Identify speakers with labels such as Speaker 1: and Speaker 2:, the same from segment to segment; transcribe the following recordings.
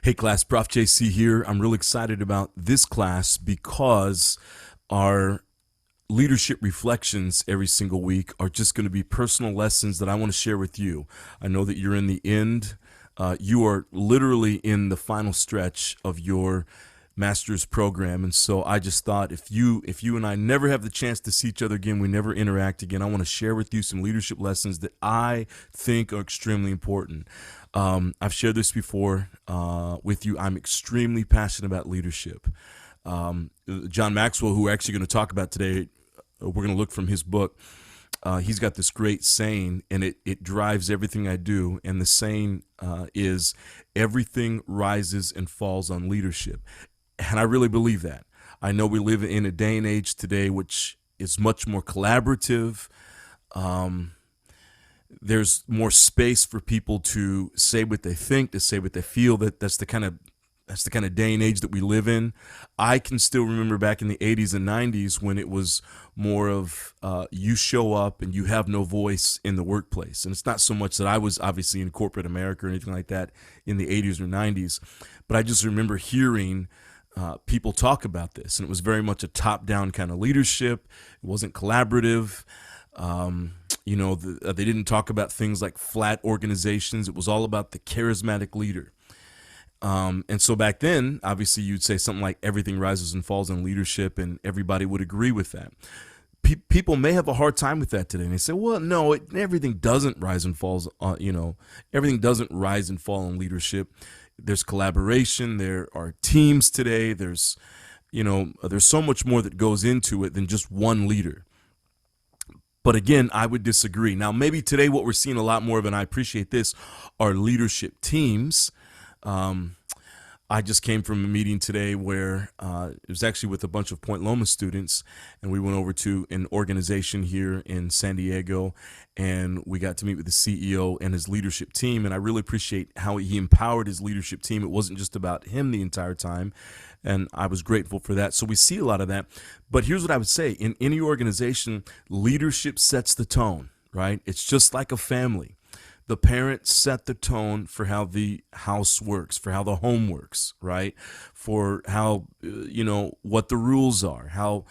Speaker 1: Hey class, Prof JC here. I'm really excited about this class because our leadership reflections every single week are just going to be personal lessons that I want to share with you. I know that you're in the end. You are literally in the final stretch of your master's program, and so I just thought if you and I never have the chance to see each other again, we never interact again, I want to share with you some leadership lessons that I think are extremely important. I've shared this before with you. I'm extremely passionate about leadership. John Maxwell, who we're actually going to talk about today, we're going to look from his book. He's got this great saying, and it drives everything I do. And the saying is, everything rises and falls on leadership. And I really believe that. I know we live in a day and age today which is much more collaborative. There's more space for people to say what they think, to say what they feel. That's the kind of day and age that we live in. I can still remember back in the 80s and 90s when it was more of you show up and you have no voice in the workplace. And it's not so much that I was obviously in corporate America or anything like that in the 80s or 90s, but I just remember hearing people talk about this. And it was very much a top-down kind of leadership. It wasn't collaborative. They didn't talk about things like flat organizations. It was all about the charismatic leader. And so back then, obviously, you'd say something like everything rises and falls on leadership, and everybody would agree with that. People may have a hard time with that today. And they say, well, no, everything doesn't rise and falls on, everything doesn't rise and fall on leadership. There's collaboration. There are teams today. There's so much more that goes into it than just one leader. But again, I would disagree. Now, maybe today what we're seeing a lot more of, and I appreciate this, are leadership teams. I just came from a meeting today where it was actually with a bunch of Point Loma students, and we went over to an organization here in San Diego, and we got to meet with the CEO and his leadership team, and I really appreciate how he empowered his leadership team. It wasn't just about him the entire time, and I was grateful for that. So we see a lot of that. But here's what I would say. In any organization, leadership sets the tone, right? It's just like a family. The parents set the tone for how the house works, for how the home works, right? For how, what the rules are, how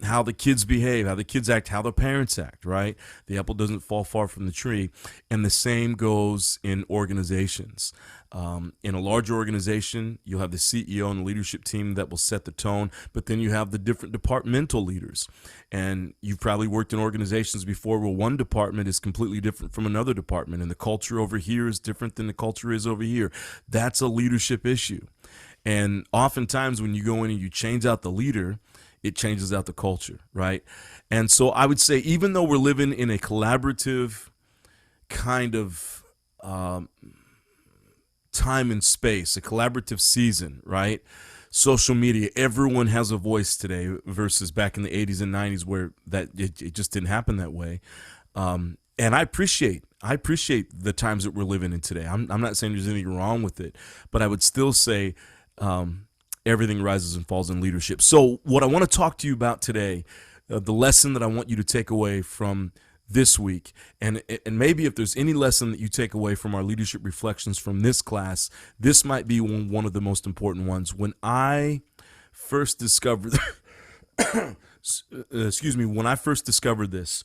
Speaker 1: the kids behave, how the kids act, how the parents act, right? The apple doesn't fall far from the tree. And the same goes in organizations. In a larger organization, you'll have the CEO and the leadership team that will set the tone, but then you have the different departmental leaders. And you've probably worked in organizations before where one department is completely different from another department, and the culture over here is different than the culture is over here. That's a leadership issue. And oftentimes when you go in and you change out the leader, it changes out the culture, right? And so I would say, even though we're living in a collaborative kind of time and space, a collaborative season, right? Social media, everyone has a voice today versus back in the 80s and 90s where it just didn't happen that way. And I appreciate the times that we're living in today. I'm not saying there's anything wrong with it, but I would still say everything rises and falls in leadership. So what I want to talk to you about today, the lesson that I want you to take away from this week, and maybe if there's any lesson that you take away from our leadership reflections from this class, this might be one of the most important ones. When I first discovered, when I first discovered this,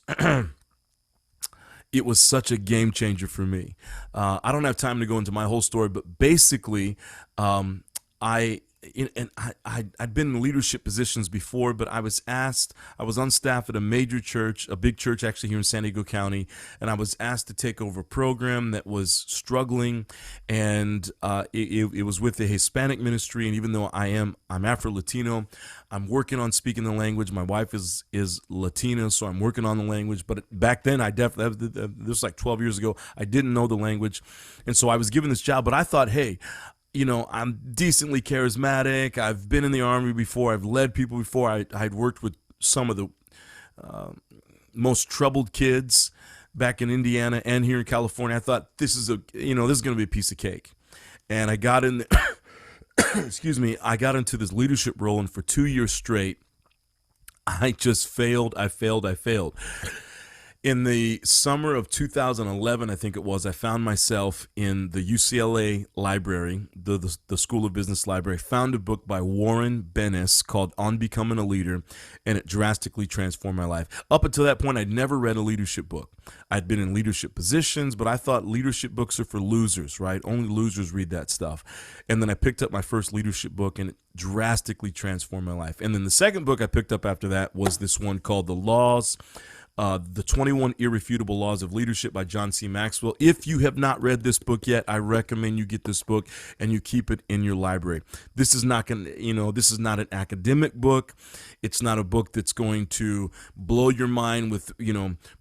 Speaker 1: it was such a game changer for me. I don't have time to go into my whole story, but basically, I'd been in leadership positions before, but I was on staff at a major church, a big church actually here in San Diego County, and I was asked to take over a program that was struggling, and it was with the Hispanic ministry. And even though I'm Afro-Latino, I'm working on speaking the language. My wife is Latina, so I'm working on the language. But back then, this was like 12 years ago, I didn't know the language, and so I was given this job. But I thought, hey, I'm decently charismatic. I've been in the Army before. I've led people before. I'd worked with some of the most troubled kids back in Indiana and here in California. I thought this is going to be a piece of cake. And I got in, I got into this leadership role, and for 2 years straight, I just failed. I failed. In the summer of 2011, I think it was, I found myself in the UCLA library, the School of Business library, found a book by Warren Bennis called On Becoming a Leader, and it drastically transformed my life. Up until that point, I'd never read a leadership book. I'd been in leadership positions, but I thought leadership books are for losers, right? Only losers read that stuff. And then I picked up my first leadership book, and it drastically transformed my life. And then the second book I picked up after that was this one called The 21 Irrefutable Laws of Leadership by John C. Maxwell. If you have not read this book yet, I recommend you get this book and you keep it in your library. This is not this is not an academic book. It's not a book that's going to blow your mind with,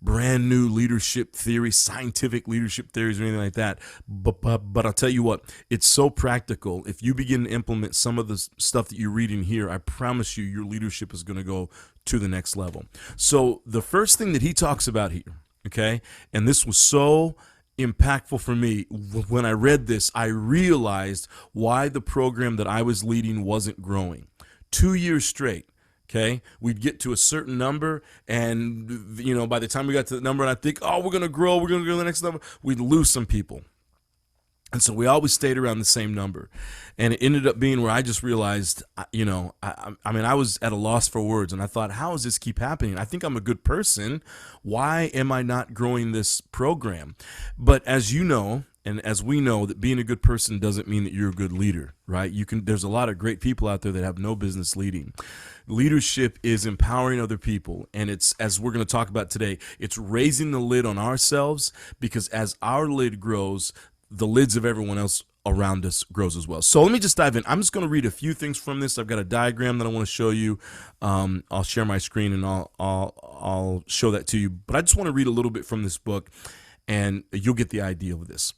Speaker 1: brand new leadership theories, scientific leadership theories or anything like that. But I'll tell you what, it's so practical. If you begin to implement some of the stuff that you read in here, I promise you your leadership is going to go to the next level. So the first thing that he talks about here, okay, and this was so impactful for me, when I read this, I realized why the program that I was leading wasn't growing. 2 years straight, okay, we'd get to a certain number, and by the time we got to the number and I think, oh, we're going to grow to the next level, we'd lose some people. And so we always stayed around the same number. And it ended up being where I just realized, I was at a loss for words. And I thought, how does this keep happening? I think I'm a good person. Why am I not growing this program? But as you know, and as we know, that being a good person doesn't mean that you're a good leader, right? There's a lot of great people out there that have no business leading. Leadership is empowering other people. And it's, as we're going to talk about today, it's raising the lid on ourselves, because as our lid grows, the lids of everyone else around us grows as well. So let me just dive in. I'm just going to read a few things from this. I've got a diagram that I want to show you. I'll share my screen and I'll show that to you. But I just want to read a little bit from this book, and you'll get the idea of this.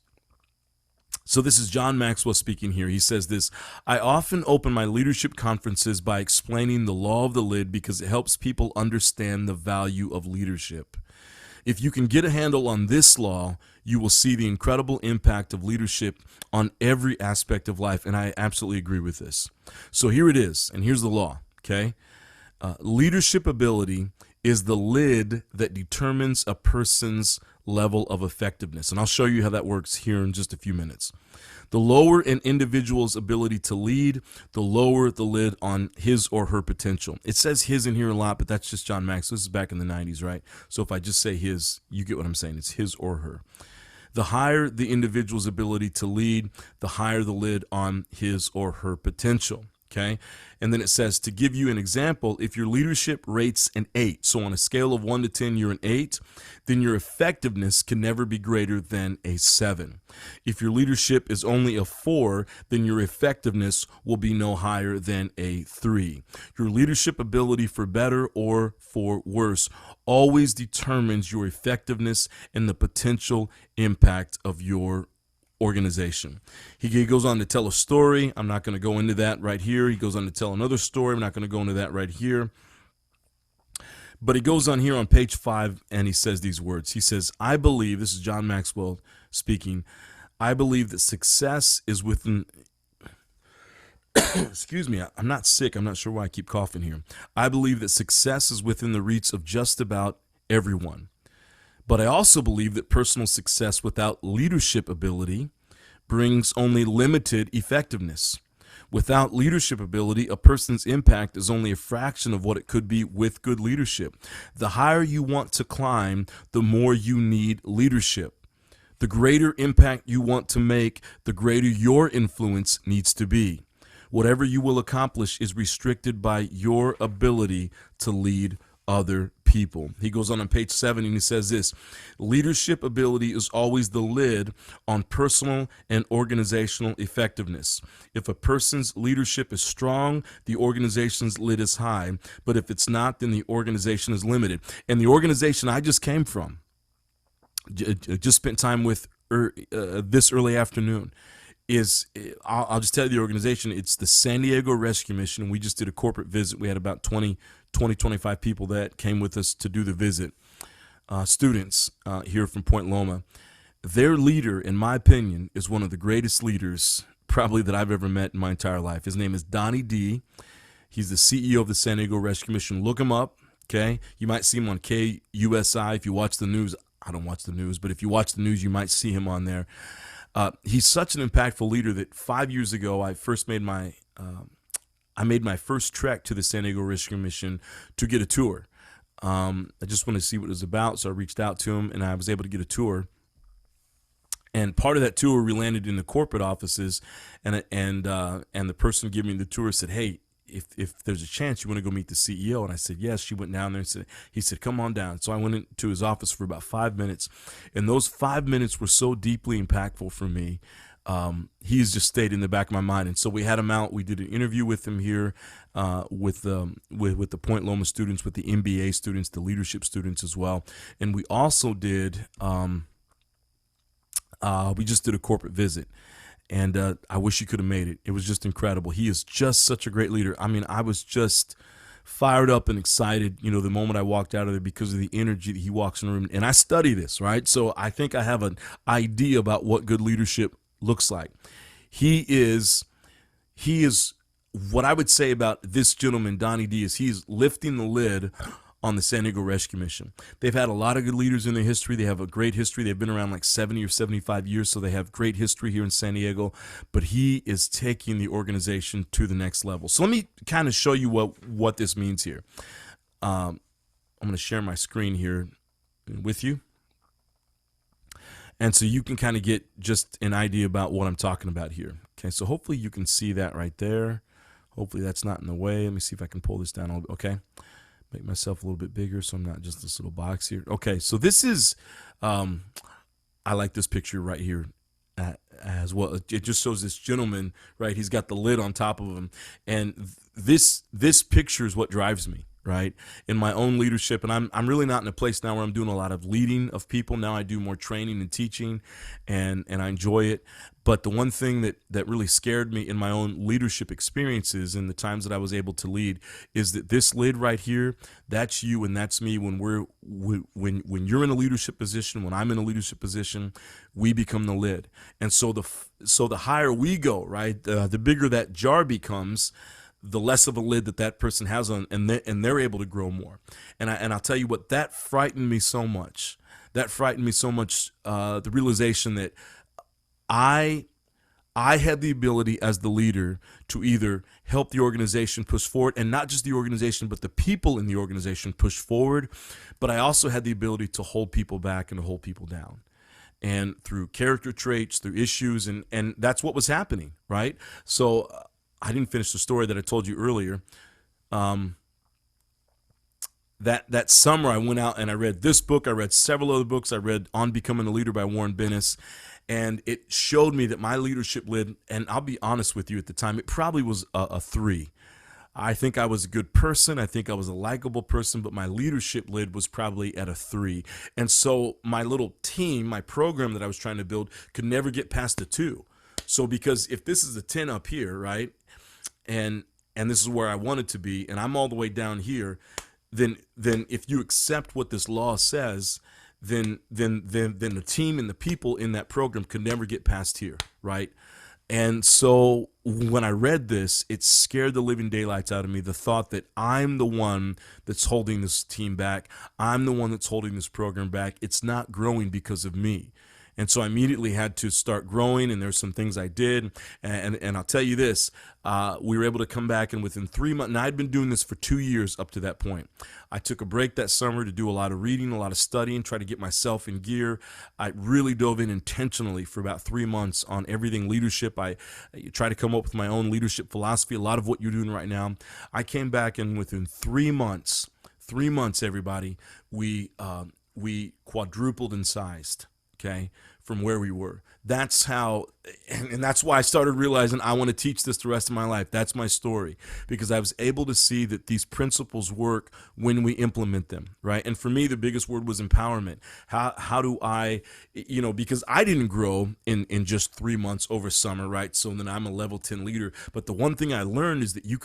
Speaker 1: So this is John Maxwell speaking here. He says this: I often open my leadership conferences by explaining the law of the lid because it helps people understand the value of leadership. If you can get a handle on this law, you will see the incredible impact of leadership on every aspect of life. And I absolutely agree with this. So here it is. And here's the law. Okay. Leadership ability is the lid that determines a person's level of effectiveness. And I'll show you how that works here in just a few minutes. The lower an individual's ability to lead, the lower the lid on his or her potential. It says his in here a lot, but that's just John Maxwell. This is back in the 90s, right? So if I just say his, you get what I'm saying. It's his or her. The higher the individual's ability to lead, the higher the lid on his or her potential. Okay. And then it says, to give you an example, if your leadership rates an 8, so on a scale of 1 to 10, you're an 8, then your effectiveness can never be greater than a 7. If your leadership is only a 4, then your effectiveness will be no higher than a 3. Your leadership ability, for better or for worse, always determines your effectiveness and the potential impact of your organization. He goes on to tell a story. I'm not going to go into that right here. He goes on to tell another story. I'm not going to go into that right here. But he goes on here on page 5 and he says these words. He says, I believe, this is John Maxwell speaking, I believe that success is within, excuse me, I'm not sick. I'm not sure why I keep coughing here. I believe that success is within the reach of just about everyone. But I also believe that personal success without leadership ability brings only limited effectiveness. Without leadership ability, a person's impact is only a fraction of what it could be with good leadership. The higher you want to climb, the more you need leadership. The greater impact you want to make, the greater your influence needs to be. Whatever you will accomplish is restricted by your ability to lead other people. He goes on page 7 and he says this: leadership ability is always the lid on personal and organizational effectiveness. If a person's leadership is strong, the organization's lid is high. But if it's not, then the organization is limited. And the organization I just came from, just spent time with this early afternoon, I'll just tell you the organization. It's the San Diego Rescue Mission. We just did a corporate visit. We had about 25 people that came with us to do the visit, students here from Point Loma. Their leader, in my opinion, is one of the greatest leaders probably that I've ever met in my entire life. His name is Donnie D. He's the CEO of the San Diego Rescue Mission. Look him up. Okay. You might see him on KUSI. If you watch the news, I don't watch the news, but if you watch the news, you might see him on there. He's such an impactful leader that 5 years ago, I made my first trek to the San Diego Rescue Mission to get a tour. I just wanted to see what it was about, so I reached out to him, and I was able to get a tour. And part of that tour, we landed in the corporate offices, and the person giving me the tour said, "Hey, if there's a chance you want to go meet the CEO," and I said yes. She went down there and he said, "Come on down." So I went into his office for about 5 minutes, and those 5 minutes were so deeply impactful for me. He's just stayed in the back of my mind, and so we had him out. We did an interview with him here, with the Point Loma students, with the MBA students, the leadership students as well, and we also did. We just did a corporate visit, and I wish you could have made it. It was just incredible. He is just such a great leader. I mean, I was just fired up and excited, the moment I walked out of there because of the energy that he walks in the room. And I study this, right? So I think I have an idea about what good leadership looks like. He is what I would say about this gentleman, Donnie D, is he's lifting the lid on the San Diego Rescue Mission. They've had a lot of good leaders in their history. They have a great history. They've been around like 70 or 75 years, so they have great history here in San Diego. But he is taking the organization to the next level. So let me kind of show you what this means here. I'm going to share my screen here with you. And so you can kind of get just an idea about what I'm talking about here. Okay, so hopefully you can see that right there. Hopefully that's not in the way. Let me see if I can pull this down a little bit. Okay. Make myself a little bit bigger so I'm not just this little box here. Okay, so this is, I like this picture right here as well. It just shows this gentleman, right? He's got the lid on top of him. And this picture is what drives me, right? In my own leadership. And I'm really not in a place now where I'm doing a lot of leading of people. Now I do more training and teaching, and I enjoy it. But the one thing that really scared me in my own leadership experiences and the times that I was able to lead is that this lid right here, that's you and that's me. When when you're in a leadership position, when I'm in a leadership position, we become the lid. And so the higher we go, right, the bigger that jar becomes, the less of a lid that person has on, and they're able to grow more. And I'll tell you what, that frightened me so much. The realization that I had the ability as the leader to either help the organization push forward, and not just the organization, but the people in the organization push forward. But I also had the ability to hold people back and to hold people down. And through character traits, through issues, and that's what was happening, right? So I didn't finish the story that I told you earlier. That summer I went out and I read this book. I read several other books. I read On Becoming a Leader by Warren Bennis. And it showed me that my leadership lid, and I'll be honest with you, at the time, it probably was a 3. I think I was a good person. I think I was a likable person, but my leadership lid was probably at a 3. And so my little team, my program that I was trying to build, could never get past a 2. So because if this is a 10 up here, right, and this is where I wanted to be, and I'm all the way down here, then if you accept what this law says, then the team and the people in that program could never get past here, right? And so when I read this, it scared the living daylights out of me, the thought that I'm the one that's holding this team back. I'm the one that's holding this program back. It's not growing because of me. And so I immediately had to start growing, and there's some things I did. And I'll tell you this, we were able to come back, and within 3 months, and I'd been doing this for 2 years up to that point. I took a break that summer to do a lot of reading, a lot of studying, try to get myself in gear. I really dove in intentionally for about 3 months on everything leadership. I tried to come up with my own leadership philosophy, a lot of what you're doing right now. I came back, and within 3 months, everybody, we quadrupled in size. Okay, from where we were. That's how, and that's why I started realizing I want to teach this the rest of my life. That's my story, because I was able to see that these principles work when we implement them, right? And for me, the biggest word was empowerment. How do I, because I didn't grow in just 3 months over summer, right? So then I'm a level 10 leader. But the one thing I learned is that you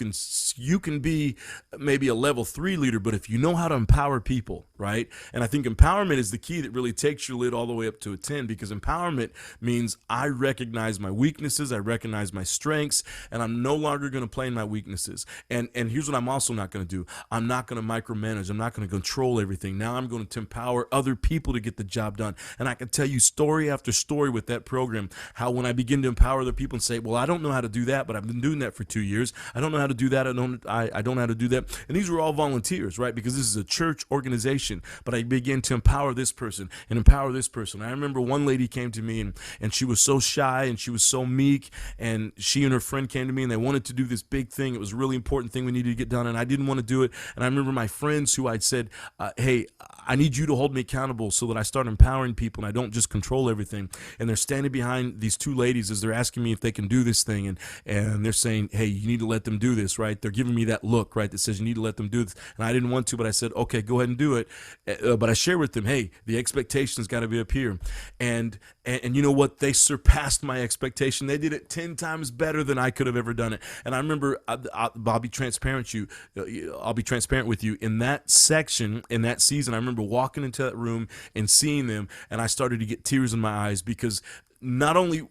Speaker 1: can be maybe a level 3 leader, but if you know how to empower people, right? And I think empowerment is the key that really takes your lid all the way up to a 10, because empowerment means I recognize recognize my weaknesses. I recognize my strengths, and I'm no longer going to play in my weaknesses. And here's what I'm also not going to do. I'm not going to micromanage. I'm not going to control everything. Now I'm going to empower other people to get the job done. And I can tell you story after story with that program, how when I begin to empower other people and say, well, I don't know how to do that, but I've been doing that for 2 years. I don't know how to do that. I don't know how to do that. And these were all volunteers, right? Because this is a church organization. But I began to empower this person and empower this person. I remember one lady came to me and she was so shy and she was so meek, and she and her friend came to me and they wanted to do this big thing. It was a really important thing we needed to get done, and I didn't want to do it. And I remember my friends who I'd said, hey, I need you to hold me accountable so that I start empowering people and I don't just control everything. And they're standing behind these two ladies as they're asking me if they can do this thing, and they're saying, hey, you need to let them do this, right? They're giving me that look, right, that says you need to let them do this. And I didn't want to, but I said, okay, go ahead and do it. But I shared with them, hey, the expectations got to be up here. And you know what? They surpassed my expectation. They did it 10 times better than I could have ever done it. And I remember, I'll be transparent with you. In that section, in that season, I remember walking into that room and seeing them, and I started to get tears in my eyes, because not only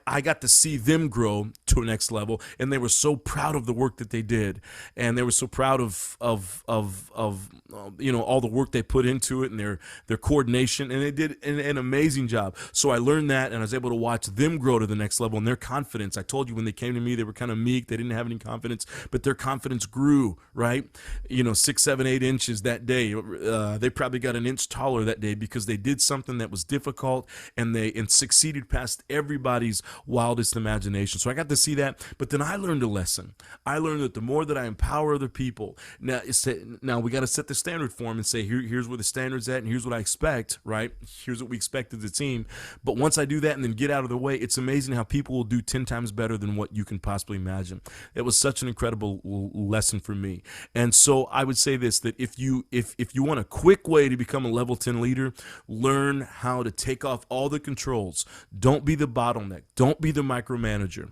Speaker 1: I got to see them grow to a next level, and they were so proud of the work that they did, and they were so proud of you know, all the work they put into it and their coordination, and they did an amazing job. So I learned that, and I was able to watch them grow to the next level, and their confidence. I told you when they came to me, they were kind of meek, they didn't have any confidence, but their confidence grew, right? You know, 6, 7, 8 inches that day. They probably got an inch taller that day because they did something that was difficult, and they succeeded past everybody's wildest imagination. So I got to see that, but then I learned a lesson. I learned that the more that I empower other people, now we got to set the standard for them and say, here's where the standard's at, and here's what I expect, right? Here's what we expect as a team. But once I do that and then get out of the way, it's amazing how people will do 10 times better than what you can possibly imagine. It was such an incredible lesson for me. And so I would say this, that if you want a quick way to become a level 10 leader, learn how to take off all the controls. Don't be the bottleneck. Don't be the micromanager.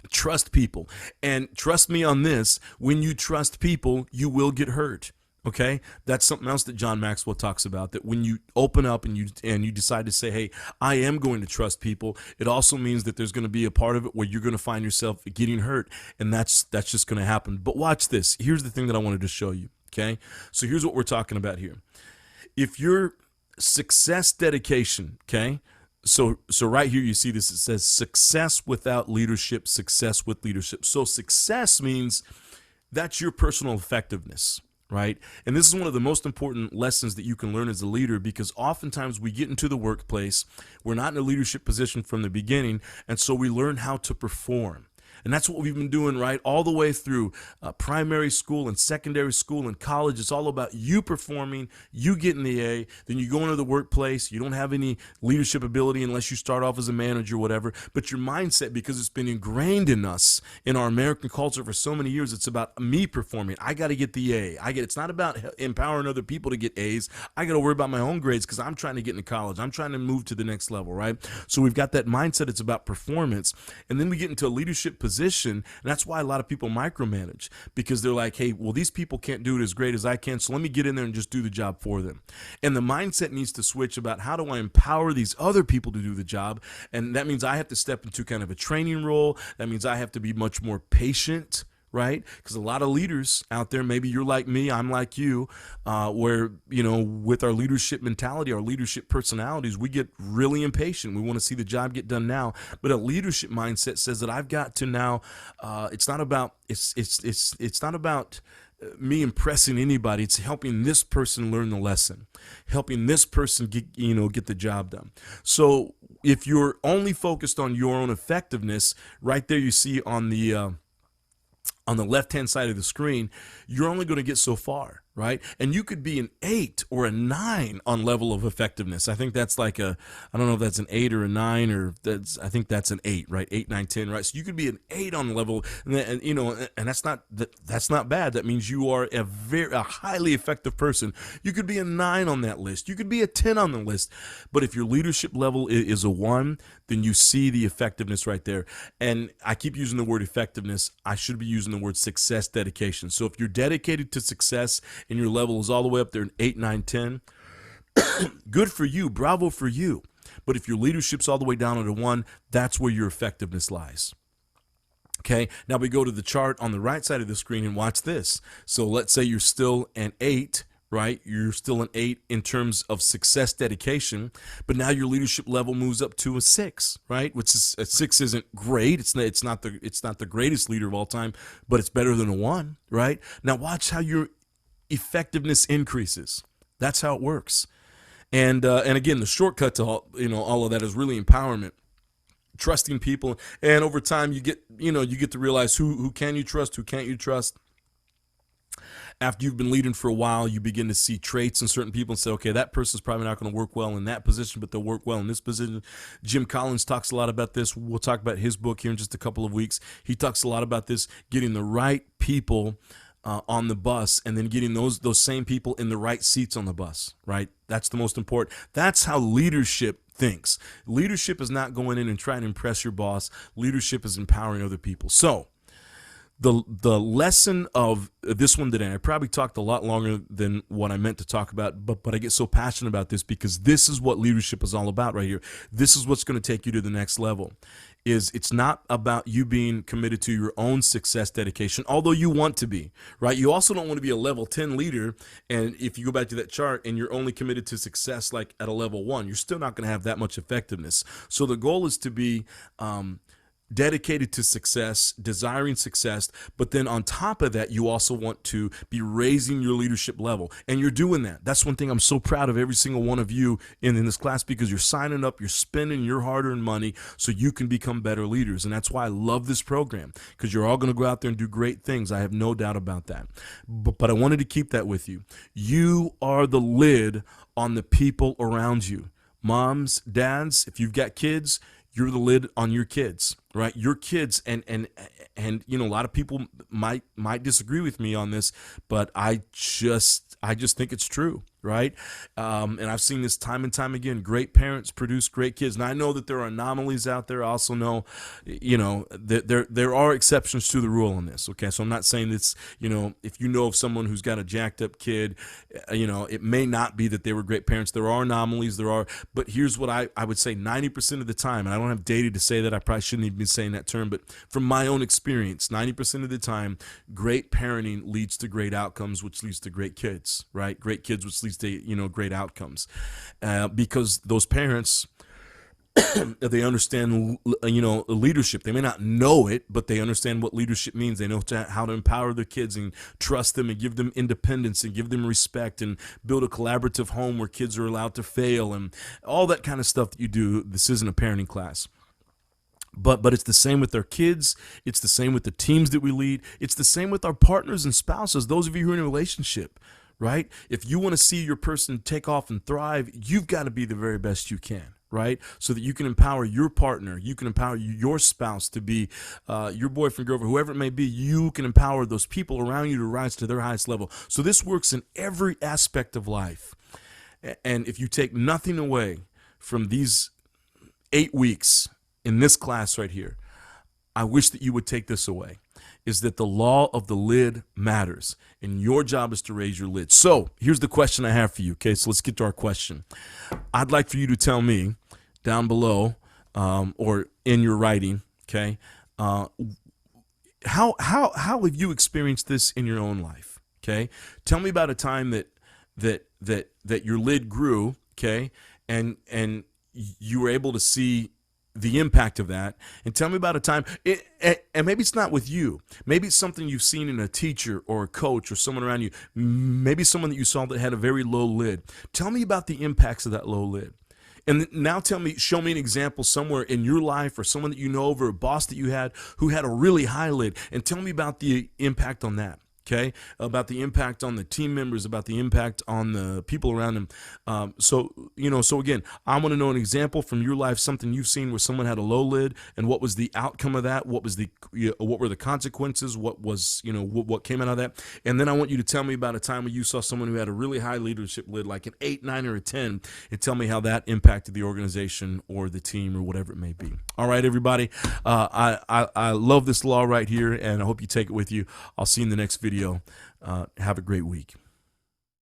Speaker 1: Trust people. And trust me on this, when you trust people, you will get hurt. Okay, that's something else that John Maxwell talks about, that when you open up and you decide to say, hey, I am going to trust people, it also means that there's going to be a part of it where you're going to find yourself getting hurt, and that's just going to happen. But watch this. Here's the thing that I wanted to show you. Okay, so here's what we're talking about here. If your success dedication, okay, so right here you see this, it says success without leadership, success with leadership. So success means that's your personal effectiveness, right? And this is one of the most important lessons that you can learn as a leader, because oftentimes we get into the workplace, we're not in a leadership position from the beginning, and so we learn how to perform. And that's what we've been doing, right, all the way through primary school and secondary school and college. It's all about you performing, you getting the A, then you go into the workplace. You don't have any leadership ability unless you start off as a manager or whatever. But your mindset, because it's been ingrained in us, in our American culture for so many years, it's about me performing. I got to get the A. It's not about empowering other people to get A's. I got to worry about my own grades because I'm trying to get into college. I'm trying to move to the next level, right? So we've got that mindset. It's about performance. And then we get into a leadership position. And that's why a lot of people micromanage, because they're like, hey, well, these people can't do it as great as I can, so let me get in there and just do the job for them. And the mindset needs to switch about, how do I empower these other people to do the job? And that means I have to step into kind of a training role. That means I have to be much more patient, right? Because a lot of leaders out there, maybe you're like me, I'm like you, where, you know, with our leadership mentality, our leadership personalities, we get really impatient. We want to see the job get done now. But a leadership mindset says that I've got to now, it's not about me impressing anybody. It's helping this person learn the lesson, helping this person get the job done. So if you're only focused on your own effectiveness, right there you see on the left-hand side of the screen, you're only going to get so far, right? And you could be an 8 or a 9 on level of effectiveness. I think that's like I don't know if that's an 8 or a 9, or I think that's an 8, right? 8, 9, 10, right? So you could be an 8 on the level, and that's not bad. That means you are a highly effective person. You could be a 9 on that list. You could be a 10 on the list. But if your leadership level is a 1, then you see the effectiveness right there. And I keep using the word effectiveness. I should be using the word success dedication. So if you're dedicated to success and your level is all the way up there in 8, 9, 10, good for you. Bravo for you. But if your leadership's all the way down at a 1, that's where your effectiveness lies. Okay, now we go to the chart on the right side of the screen and watch this. So let's say you're still an 8, right? You're still an 8 in terms of success dedication, but now your leadership level moves up to a 6, right? Which is a 6 isn't great. It's not the greatest leader of all time, but it's better than a 1, right? Now watch how your effectiveness increases. That's how it works. And again, the shortcut to all of that is really empowerment. Trusting people, and over time you get to realize who can you trust, who can't you trust. After you've been leading for a while, you begin to see traits in certain people and say, okay, that person's probably not going to work well in that position, but they'll work well in this position. Jim Collins talks a lot about this. We'll talk about his book here in just a couple of weeks. He talks a lot about this, getting the right people on the bus, and then getting those same people in the right seats on the bus, right? That's the most important. That's how leadership thinks. Leadership is not going in and trying to impress your boss. Leadership is empowering other people. So the lesson of this one today, I probably talked a lot longer than what I meant to talk about, but I get so passionate about this because this is what leadership is all about right here. This is what's going to take you to the next level. It's not about you being committed to your own success dedication, although you want to be, right? You also don't want to be a level 10 leader, and if you go back to that chart and you're only committed to success like at a level 1, you're still not going to have that much effectiveness. So the goal is to be dedicated to success, desiring success, but then on top of that, you also want to be raising your leadership level, and you're doing that. That's one thing I'm so proud of every single one of you in this class, because you're signing up, you're spending your hard-earned money so you can become better leaders, and that's why I love this program, because you're all going to go out there and do great things. I have no doubt about that, but I wanted to keep that with you. You are the lid on the people around you. Moms, dads, if you've got kids, you're the lid on your kids, right? Your kids, and a lot of people might disagree with me on this, but I just think it's true, right? And I've seen this time and time again. Great parents produce great kids. And I know that there are anomalies out there. I also know, that there are exceptions to the rule on this. Okay, so I'm not saying this. If you know of someone who's got a jacked up kid, it may not be that they were great parents. There are anomalies. But here's what I would say: 90% of the time, and I don't have data to say that. I probably shouldn't even be saying that term, but from my own experience, 90% of the time, great parenting leads to great outcomes, which leads to great kids, right? Great kids, which leads to great outcomes, because those parents they understand leadership. They may not know it, but they understand what leadership means. They know how to empower their kids and trust them and give them independence and give them respect and build a collaborative home where kids are allowed to fail and all that kind of stuff that you do. This isn't a parenting class. But it's the same with our kids. It's the same with the teams that we lead. It's the same with our partners and spouses, those of you who are in a relationship, right? If you want to see your person take off and thrive, you've got to be the very best you can, right? So that you can empower your partner, you can empower your spouse to be your boyfriend, girlfriend, whoever it may be. You can empower those people around you to rise to their highest level. So this works in every aspect of life. And if you take nothing away from these 8 weeks in this class right here, I wish that you would take this away, is that the law of the lid matters, and your job is to raise your lid. So here's the question I have for you. Okay, so let's get to our question. I'd like for you to tell me down below or in your writing, okay, how have you experienced this in your own life? Okay, tell me about a time that your lid grew, okay, and you were able to see the impact of that, and tell me about a time, and maybe it's not with you, maybe it's something you've seen in a teacher or a coach or someone around you, maybe someone that you saw that had a very low lid. Tell me about the impacts of that low lid. And now show me an example somewhere in your life or someone that you know of or a boss that you had who had a really high lid, and tell me about the impact on that. Okay, about the impact on the team members, about the impact on the people around them. So again, I want to know an example from your life, something you've seen where someone had a low lid, and what was the outcome of that? What were the consequences? What was, what came out of that? And then I want you to tell me about a time where you saw someone who had a really high leadership lid, like an 8, 9, or a 10, and tell me how that impacted the organization or the team or whatever it may be. All right, everybody. I love this law right here, and I hope you take it with you. I'll see you in the next video. Have a great week.